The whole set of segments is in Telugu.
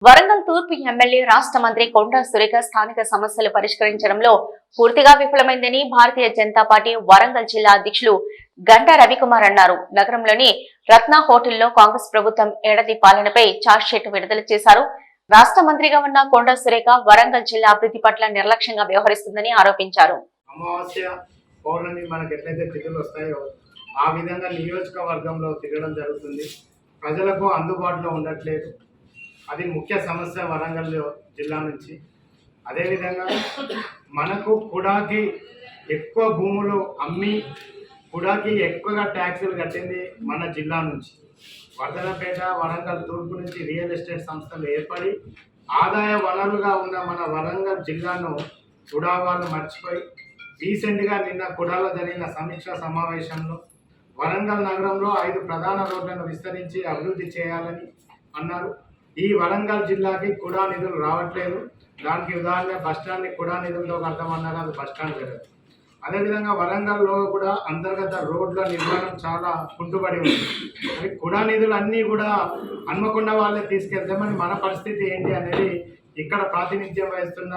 వరంగల్ తూర్పు ఎమ్మెల్యే రాష్ట్ర మంత్రి కొండా సురేఖ స్థానిక సమస్యలు పరిష్కరించడంలో పూర్తిగా విఫలమైందని భారతీయ జనతా పార్టీ వరంగల్ జిల్లా అధ్యక్షులు గంటా రవికుమార్ అన్నారు. నగరంలోని రత్న హోటల్లో కాంగ్రెస్ ప్రభుత్వం ఏడాది పాలనపై ఛార్జ్షీట్ విడుదల చేశారు. రాష్ట్ర మంత్రిగా ఉన్న కొండా సురేఖ వరంగల్ జిల్లా అభివృద్ధి పట్ల నిర్లక్ష్యంగా వ్యవహరిస్తుందని ఆరోపించారు. ఆ విధంగా నియోజకవర్గంలో తిరగడం జరుగుతుంది. ప్రజలకు అందుబాటులో ఉండట్లేదు. అది ముఖ్య సమస్య వరంగల్ జిల్లా నుంచి. అదేవిధంగా మనకు కుడాకి ఎక్కువ భూములు అమ్మి కుడాకి ఎక్కువగా ట్యాక్సులు కట్టింది మన జిల్లా నుంచి. వర్ధనపేట వరంగల్ తూర్పు నుంచి రియల్ ఎస్టేట్ సంస్థలు ఏర్పడి ఆదాయ వనరులుగా ఉన్న మన వరంగల్ జిల్లాను కుడా వాళ్ళు మర్చిపోయి రీసెంట్గా నిన్న కుడాలో జరిగిన సమీక్షా సమావేశంలో వరంగల్ నగరంలో 5 ప్రధాన రోడ్లను విస్తరించి అభివృద్ధి చేయాలని అన్నారు. ఈ వరంగల్ జిల్లాకి కుడా నిధులు రావట్లేదు. దానికి ఉదాహరణ బస్టాండ్ని కుడా నిధులతో కడతామన్నారు, అది బస్టాండ్ జరగదు. అదేవిధంగా వరంగల్లో కూడా అంతర్గత రోడ్ల నిర్మాణం చాలా కుంటుబడి ఉంది. అది కుడా నిధులు అన్నీ కూడా హన్మకొండ వాళ్ళే తీసుకెళ్తే మరి మన పరిస్థితి ఏంటి అనేది ఇక్కడ ప్రాతినిధ్యం వహిస్తున్న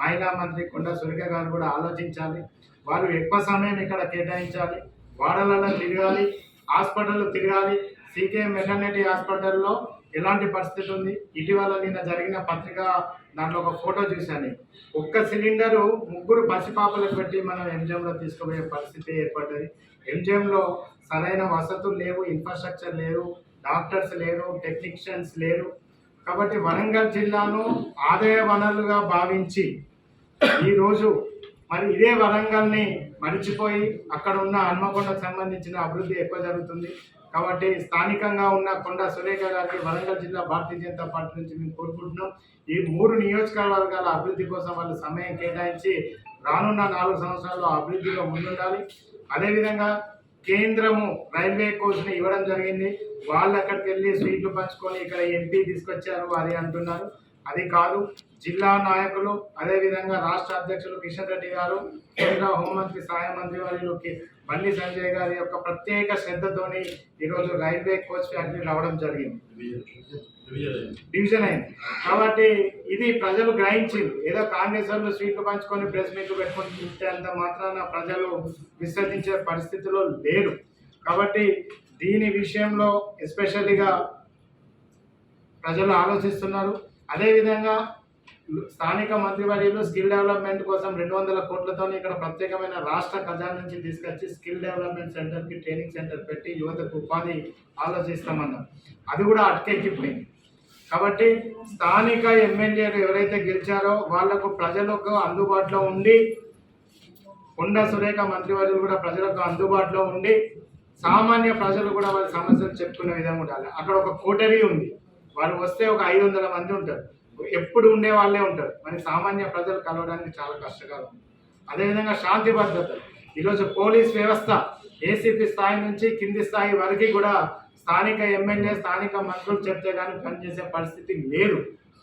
మహిళా మంత్రి కొండా సురేఖ గారు కూడా ఆలోచించాలి. వారు ఎక్కువ సమయం ఇక్కడ కేటాయించాలి. వాడలలో తిరగాలి, హాస్పిటల్ తిరగాలి. సీకేఎం మెటర్నిటీ హాస్పిటల్లో ఎలాంటి పరిస్థితి ఉంది? ఇటీవల నిన్న జరిగిన పత్రిక దాంట్లో ఒక ఫోటో చూశాను. ఒక్క సిలిండరు 3 పసిపాపలకు పెట్టి మనం ఎంజిఎంలో తీసుకుపోయే పరిస్థితి ఏర్పడ్డది. ఎంజిఎంలో సరైన వసతులు లేవు, ఇన్ఫ్రాస్ట్రక్చర్ లేరు, డాక్టర్స్ లేరు, టెక్నీషియన్స్ లేరు. కాబట్టి వరంగల్ జిల్లాను ఆదాయ వనరులుగా భావించి ఈరోజు మరి ఇదే వరంగల్ని మరిచిపోయి అక్కడ ఉన్న హన్మకొండకు సంబంధించిన అభివృద్ధి ఎక్కువ జరుగుతుంది. కాబట్టి స్థానికంగా ఉన్న కొండా సురేఖ గారికి వరంగల్ జిల్లా భారతీయ జనతా పార్టీ నుంచి మేము కోరుకుంటున్నాం. ఈ 3 నియోజకవర్గాల అభివృద్ధి కోసం వాళ్ళు సమయం కేటాయించి రానున్న 4 సంవత్సరాల్లో అభివృద్ధిలో ముందుండాలి. అదేవిధంగా కేంద్రము రైల్వే కోచ్ని ఇవ్వడం జరిగింది. వాళ్ళు అక్కడికి వెళ్ళి స్వీట్లు పంచుకొని ఇక్కడ ఎంపీ తీసుకొచ్చారు అది అంటున్నారు. అది కాదు. జిల్లా నాయకులు అదేవిధంగా రాష్ట్ర అధ్యక్షులు కిషన్ రెడ్డి గారు, కేంద్ర హోంమంత్రి సహాయ మంత్రి వారు బండి సంజయ్ గారి యొక్క ప్రత్యేక శ్రద్ధతోని ఈరోజు రైల్వే కోచ్ ఫ్యాక్టరీ రావడం జరిగింది, డివిజన్ అయింది. కాబట్టి ఇది ప్రజలు గ్రహించింది. ఏదో కాంగ్రెస్ వాళ్ళు స్వీట్లు పంచుకొని ప్రెస్ మీట్లు పెట్టుకొని చూస్తే అంత మాత్రాన ప్రజలు విశ్వసించే పరిస్థితిలో లేరు. కాబట్టి దీని విషయంలో ఎస్పెషల్లీగా ప్రజలు ఆలోచిస్తున్నారు. అదేవిధంగా స్థానిక మంత్రివర్యులు స్కిల్ డెవలప్మెంట్ కోసం 200 కోట్లతో ఇక్కడ ప్రత్యేకమైన రాష్ట్ర ఖజానా నుంచి తీసుకొచ్చి స్కిల్ డెవలప్మెంట్ సెంటర్కి ట్రైనింగ్ సెంటర్ పెట్టి యువతకు ఉపాధి ఆలోచిస్తామన్నారు. అది కూడా అటకెక్కిపోయింది. కాబట్టి స్థానిక ఎమ్మెల్యేలు ఎవరైతే గెలిచారో వాళ్లకు ప్రజలకు అందుబాటులో ఉండి, కొండా సురేఖ మంత్రివర్యులు కూడా ప్రజలకు అందుబాటులో ఉండి సామాన్య ప్రజలు కూడా వాళ్ళ సమస్యలు చెప్పుకునే విధంగా ఉండాలి. అక్కడ ఒక కోటరీ ఉంది. వాళ్ళు వస్తే ఒక 500 మంది ఉంటారు, ఎప్పుడు ఉండే వాళ్ళే ఉంటారు. మరి సామాన్య ప్రజలు కలవడానికి చాలా కష్టంగా ఉంది. అదేవిధంగా శాంతి భద్రతలు ఈరోజు పోలీస్ వ్యవస్థ ఏసీపీ స్థాయి నుంచి కింది స్థాయి వరకు కూడా స్థానిక ఎమ్మెల్యే స్థానిక మంత్రులు చెప్తే కానీ పనిచేసే పరిస్థితి లేదు.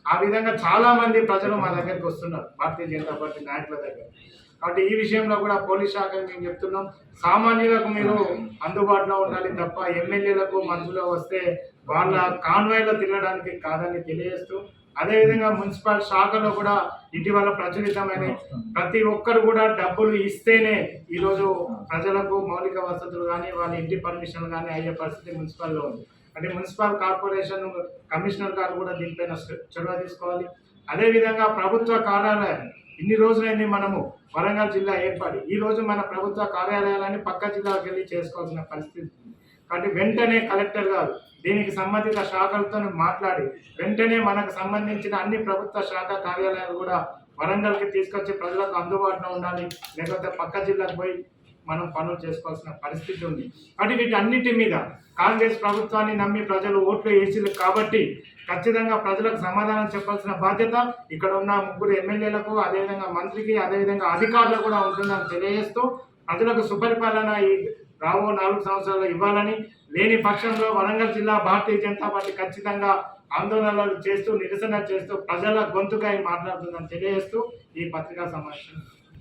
ఆ విధంగా చాలామంది ప్రజలు మా దగ్గరికి వస్తున్నారు భారతీయ జనతా పార్టీ నాయకుల దగ్గర. కాబట్టి ఈ విషయంలో కూడా పోలీస్ శాఖను మేము చెప్తున్నాం, సామాన్యులకు మీరు అందుబాటులో ఉండాలి తప్ప ఎమ్మెల్యేలకు మంత్రులు వస్తే వాళ్ళ కాన్వాయ్లో తిరగడానికి కాదని తెలియజేస్తూ, అదేవిధంగా మున్సిపల్ శాఖలో కూడా ఇటీవల ప్రచురితమైన ప్రతి ఒక్కరు కూడా డబ్బులు ఇస్తేనే ఈరోజు ప్రజలకు మౌలిక వసతులు కానీ వాళ్ళ ఇంటి పర్మిషన్ కానీ అయ్యే పరిస్థితి మున్సిపల్లో ఉంది. అంటే మున్సిపల్ కార్పొరేషన్ కమిషనర్ గారు కూడా దీనిపైన చొరవ తీసుకోవాలి. అదేవిధంగా ప్రభుత్వ కార్యాలయాలు ఇన్ని రోజులైంది మనము వరంగల్ జిల్లా ఏర్పడి, ఈరోజు మన ప్రభుత్వ కార్యాలయాలని పక్క జిల్లాకు వెళ్ళి చేసుకోవాల్సిన పరిస్థితి ఉంది. కాబట్టి వెంటనే కలెక్టర్ గారు దీనికి సంబంధిత శాఖలతో మాట్లాడి వెంటనే మనకు సంబంధించిన అన్ని ప్రభుత్వ శాఖ కార్యాలయాలు కూడా వరంగల్కి తీసుకొచ్చి ప్రజలకు అందుబాటులో ఉండాలి. లేకపోతే పక్క జిల్లాకు పోయి మనం పనులు చేసుకోవాల్సిన పరిస్థితి ఉంది. కాబట్టి వీటన్నిటి మీద కాంగ్రెస్ ప్రభుత్వాన్ని నమ్మి ప్రజలు ఓట్లు వేసిరు కాబట్టి ఖచ్చితంగా ప్రజలకు సమాధానం చెప్పాల్సిన బాధ్యత ఇక్కడ ఉన్న 3 ఎమ్మెల్యేలకు, అదేవిధంగా మంత్రికి, అదేవిధంగా అధికారులకు కూడా ఉంటుందని తెలియజేస్తూ ప్రజలకు సుపరిపాలన ఈ రాబో 4 సంవత్సరాలు ఇవ్వాలని, లేని పక్షంలో వరంగల్ జిల్లా భారతీయ జనతా పార్టీ ఖచ్చితంగా ఆందోళనలు చేస్తూ నిరసన చేస్తూ ప్రజల గొంతుగా మాట్లాడుతుందని తెలియజేస్తూ ఈ పత్రికా సమావేశం